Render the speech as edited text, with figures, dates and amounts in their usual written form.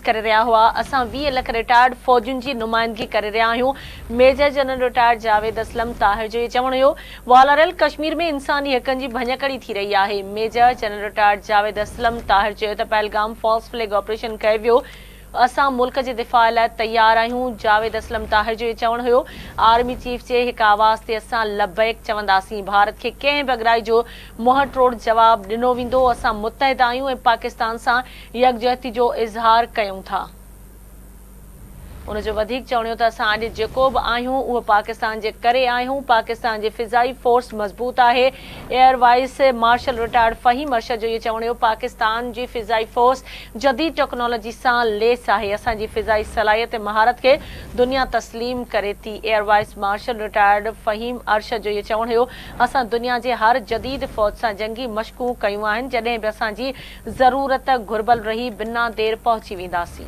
करे रहा हुआ। असां 20 लख रिटायर्ड फौजियुनि जी नुमाइंदगी करे रहा आहियूं। Major general retired Javed Aslam Tahir जो चवणु हुयो वालरल कश्मीर में इंसानी हक़नि जी भञकड़ी थी रही आहे। Major general retired Javed Aslam Tahir चयो त पहलगाम फॉल्स फ्लैग ऑपरेशन कयो वियो। असां मुल्क जे दिफ़ा लाइ तैयार आहियूं। जावेद असलम ताहिर जो चवणु हुयो आर्मी चीफ जे हिकु आवाज़ ते असां लबैक चवंदासीं। भारत खे कंहिं बि अगराई जो मुंहं तोड़ जवाब ॾिनो वेंदो। असां मुतहिद आहियूं ऐं पाकिस्तान सां यकजहती जो इज़हार कयूं था। उनजो वधीक चवणु हो त असां अॼु जेको बि आहियूं उहो पाकिस्तान जे करे आहियूं। पाकिस्तान जी फिज़ाई फोर्स मज़बूत आहे। एयर वाइस मार्शल रिटायर्ड फ़हीम अरशद जो इहो चवणु हो पाकिस्तान जी फिज़ाई फोर्स जदीद टेक्नोलॉजी सां लेस आहे। असांजी फिज़ाई सलाहियत ऐं महारत खे दुनिया तस्लीम करे थी। एयर वाइस मार्शल रिटायर्ड फ़हीम अरशद जो इहो चवणु हो असां दुनिया जे हर जदीद फ़ौज सां जंगी मशक़ूं कयूं आहिनि। जॾहिं बि असांजी ज़रूरत घुर्बल रही बिना देर पहुची वेंदासीं।